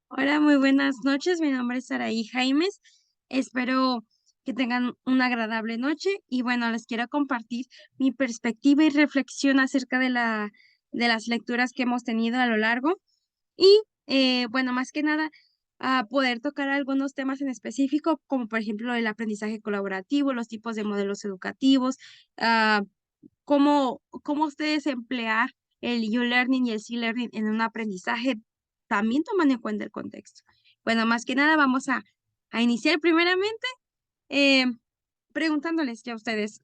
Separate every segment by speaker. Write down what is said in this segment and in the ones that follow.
Speaker 1: Hola, muy buenas noches. Mi nombre es Saraí Jaimes. Espero que tengan una agradable noche y bueno, les quiero compartir mi perspectiva y reflexión acerca de las lecturas que hemos tenido a lo largo y bueno, más que nada, poder tocar algunos temas en específico, como por ejemplo el aprendizaje colaborativo, los tipos de modelos educativos, ah, cómo ustedes emplear el U-Learning y el C-Learning en un aprendizaje, también tomando en cuenta el contexto. Bueno, más que nada vamos a iniciar primeramente eh, preguntándoles ya a ustedes,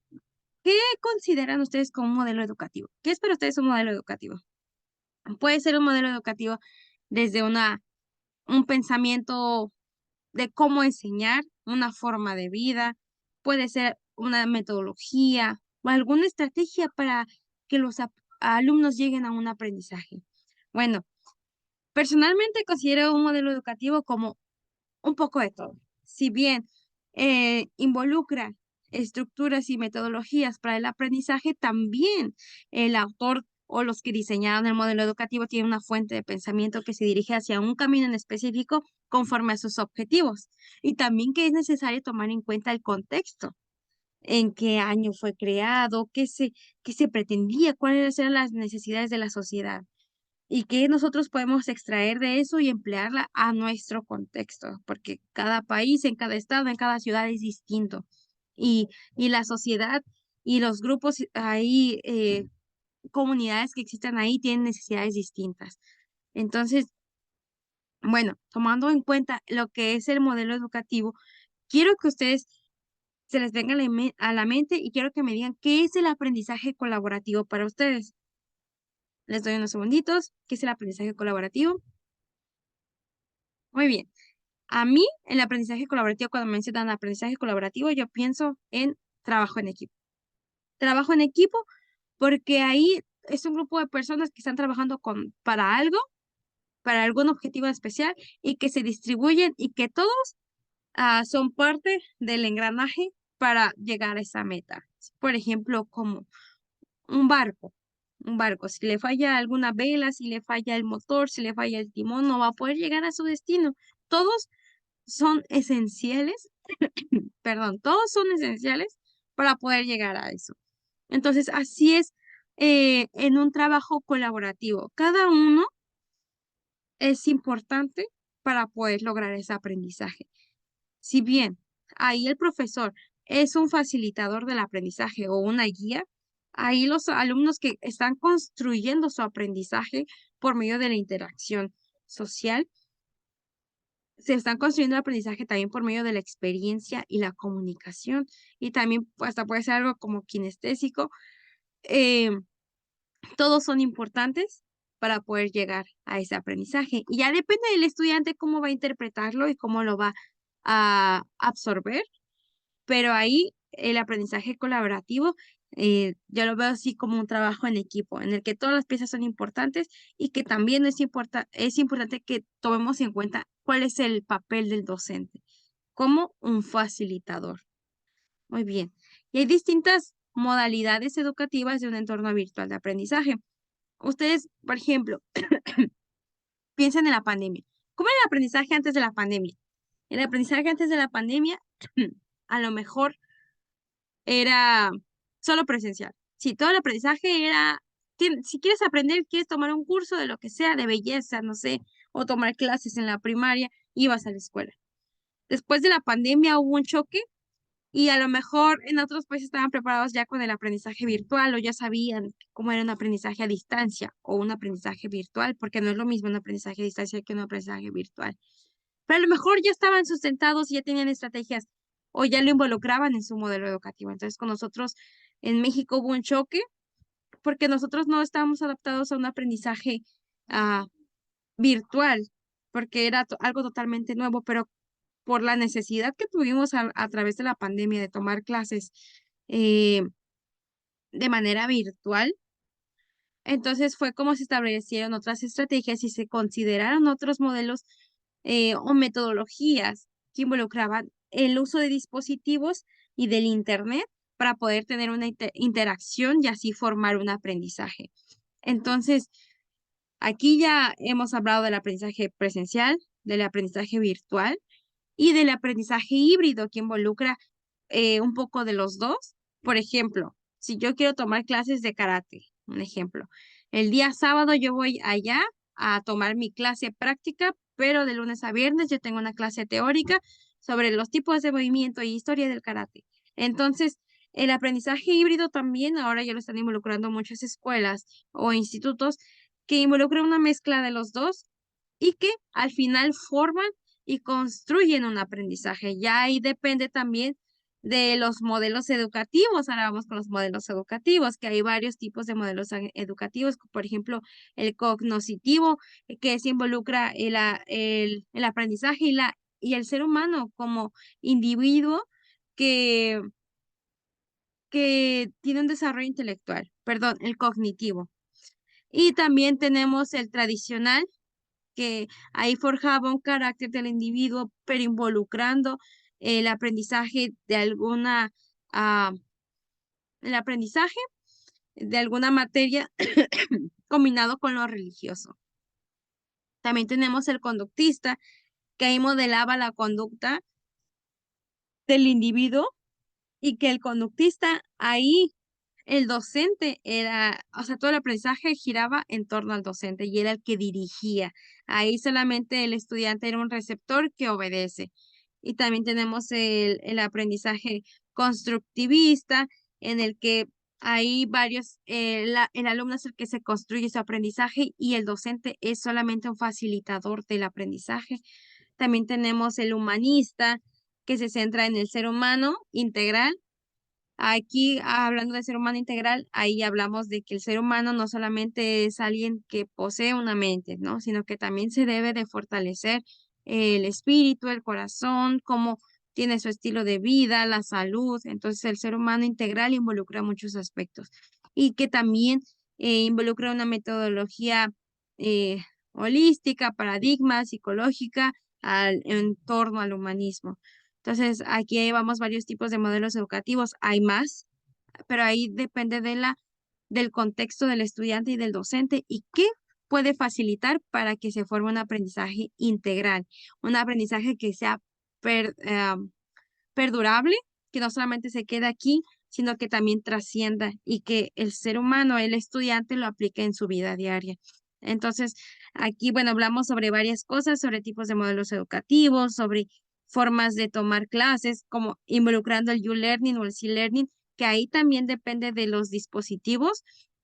Speaker 1: ¿qué consideran ustedes como un modelo educativo? ¿Qué es para ustedes un modelo educativo? Puede ser un modelo educativo desde un pensamiento de cómo enseñar, una forma de vida, puede ser una metodología o alguna estrategia para que los alumnos lleguen a un aprendizaje. Bueno, personalmente considero un modelo educativo como un poco de todo. Si bien involucra estructuras y metodologías para el aprendizaje, también el autor o los que diseñaron el modelo educativo tienen una fuente de pensamiento que se dirige hacia un camino en específico conforme a sus objetivos. Y también que es necesario tomar en cuenta el contexto, en qué año fue creado, qué se pretendía, cuáles eran las necesidades de la sociedad y que nosotros podemos extraer de eso y emplearla a nuestro contexto, porque cada país, en cada estado, en cada ciudad es distinto. Y, y la sociedad y los grupos ahí, comunidades que existen ahí tienen necesidades distintas. Entonces, bueno, tomando en cuenta lo que es el modelo educativo, quiero que ustedes se les venga a a la mente y quiero que me digan qué es el aprendizaje colaborativo para ustedes. Les doy unos segunditos. ¿Qué es el aprendizaje colaborativo? Muy bien. A mí, el aprendizaje colaborativo, cuando me mencionan aprendizaje colaborativo, yo pienso en trabajo en equipo. Trabajo en equipo porque ahí es un grupo de personas que están trabajando para algo, para algún objetivo especial y que se distribuyen y que todos son parte del engranaje para llegar a esa meta. Por ejemplo, como un barco. Un barco, si le falla alguna vela, si le falla el motor, si le falla el timón, no va a poder llegar a su destino. Todos son esenciales, perdón, todos son esenciales para poder llegar a eso. Entonces, así es en un trabajo colaborativo. Cada uno es importante para poder lograr ese aprendizaje. Si bien ahí el profesor es un facilitador del aprendizaje o una guía, ahí los alumnos que están construyendo su aprendizaje por medio de la interacción social se están construyendo el aprendizaje también por medio de la experiencia y la comunicación, y también hasta puede ser algo como kinestésico. em, Todos son importantes para poder llegar a ese aprendizaje, y ya depende del estudiante cómo va a interpretarlo y cómo lo va a absorber, pero ahí el aprendizaje colaborativo, yo lo veo así como un trabajo en equipo, en el que todas las piezas son importantes y que también es importante que tomemos en cuenta cuál es el papel del docente, como un facilitador. Muy bien. Y hay distintas modalidades educativas de un entorno virtual de aprendizaje. Ustedes, por ejemplo, piensen en la pandemia. ¿Cómo era el aprendizaje antes de la pandemia? El aprendizaje antes de la pandemia, a lo mejor era solo presencial. Sí, todo el aprendizaje era, si quieres aprender, quieres tomar un curso de lo que sea, de belleza, no sé, o tomar clases en la primaria, ibas a la escuela. Después de la pandemia hubo un choque y a lo mejor en otros países estaban preparados ya con el aprendizaje virtual o ya sabían cómo era un aprendizaje a distancia o un aprendizaje virtual, porque no es lo mismo un aprendizaje a distancia que un aprendizaje virtual. Pero a lo mejor ya estaban sustentados y ya tenían estrategias o ya lo involucraban en su modelo educativo. Entonces, con nosotros en México hubo un choque porque nosotros no estábamos adaptados a un aprendizaje ah, virtual, porque era algo totalmente nuevo, pero por la necesidad que tuvimos a través de la pandemia de tomar clases eh, de manera virtual, entonces fue como se establecieron otras estrategias y se consideraron otros modelos o metodologías que involucraban el uso de dispositivos y del Internet para poder tener una interacción y así formar un aprendizaje. Entonces, Aquí ya hemos hablado del aprendizaje presencial, del aprendizaje virtual y del aprendizaje híbrido que involucra un poco de los dos. Por ejemplo, si yo quiero tomar clases de karate, un ejemplo, el día sábado yo voy allá a tomar mi clase práctica, pero de lunes a viernes yo tengo una clase teórica sobre los tipos de movimiento y historia del karate. Entonces, el aprendizaje híbrido también ahora ya lo están involucrando muchas escuelas o institutos que involucran una mezcla de los dos y que al final forman y construyen un aprendizaje. Ya ahí depende también de los modelos educativos. Ahora vamos con los modelos educativos, que hay varios tipos de modelos educativos, por ejemplo, el cognoscitivo, que se involucra el aprendizaje y el ser humano como individuo que, que tiene un desarrollo intelectual, perdón, el cognitivo. Y también tenemos el tradicional, que ahí forjaba un carácter del individuo, pero involucrando el aprendizaje de ah, el aprendizaje de alguna materia combinado con lo religioso. También tenemos el conductista, que ahí modelaba la conducta del individuo y que el conductista ahí, el docente era, o sea, todo el aprendizaje giraba en torno al docente y era el que dirigía. Ahí solamente el estudiante era un receptor que obedece. Y también tenemos el aprendizaje constructivista, en el que hay varios, el alumno es el que se construye su aprendizaje y el docente es solamente un facilitador del aprendizaje. También tenemos el humanista, que se centra en el ser humano integral. Aquí, hablando de ser humano integral, ahí hablamos de que el ser humano no solamente es alguien que posee una mente, ¿no? Sino que también se debe de fortalecer el espíritu, el corazón, cómo tiene su estilo de vida, la salud. Entonces, el ser humano integral involucra muchos aspectos y que también involucra una metodología eh, holística, paradigma, psicológica, en torno al humanismo. Entonces, aquí vamos varios tipos de modelos educativos. Hay más, pero ahí depende del contexto del estudiante y del docente y qué puede facilitar para que se forme un aprendizaje integral, un aprendizaje que sea perdurable, que no solamente se quede aquí, sino que también trascienda y que el ser humano, el estudiante, lo aplique en su vida diaria. Entonces, aquí, bueno, hablamos sobre varias cosas, sobre tipos de modelos educativos, sobre formas de tomar clases, como involucrando el U-Learning o el C-Learning, que ahí también depende de los dispositivos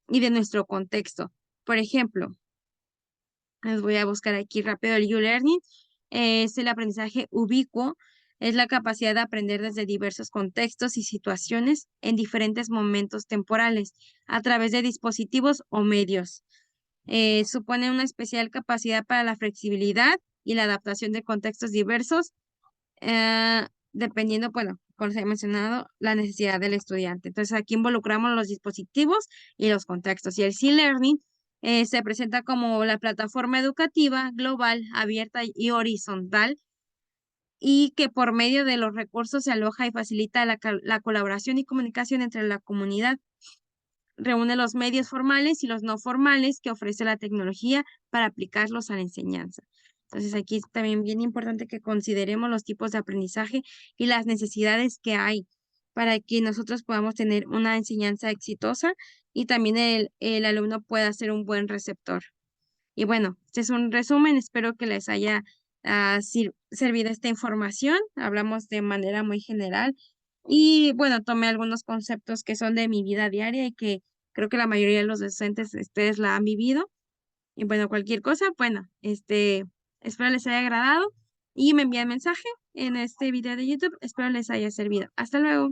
Speaker 1: y de nuestro contexto. Por ejemplo, les voy a buscar aquí rápido el U-Learning. Es el aprendizaje ubicuo. Es la capacidad de aprender desde diversos contextos y situaciones en diferentes momentos temporales a través de dispositivos o medios. Supone una especial capacidad para la flexibilidad y la adaptación de contextos diversos, dependiendo, bueno, como se ha mencionado, la necesidad del estudiante. Entonces, aquí involucramos los dispositivos y los contextos. Y el C-Learning se presenta como la plataforma educativa global, abierta y horizontal, y que por medio de los recursos se aloja y facilita la colaboración y comunicación entre la comunidad. Reúne los medios formales y los no formales que ofrece la tecnología para aplicarlos a la enseñanza. Entonces, aquí es también bien importante que consideremos los tipos de aprendizaje y las necesidades que hay para que nosotros podamos tener una enseñanza exitosa y también el alumno pueda ser un buen receptor. Y bueno, este es un resumen, espero que les haya servido esta información. Hablamos de manera muy general y bueno, tomé algunos conceptos que son de mi vida diaria y que creo que la mayoría de los docentes, ustedes la han vivido. Y bueno, cualquier cosa, bueno, espero les haya agradado y me envían mensaje en este video de YouTube. Espero les haya servido. Hasta luego.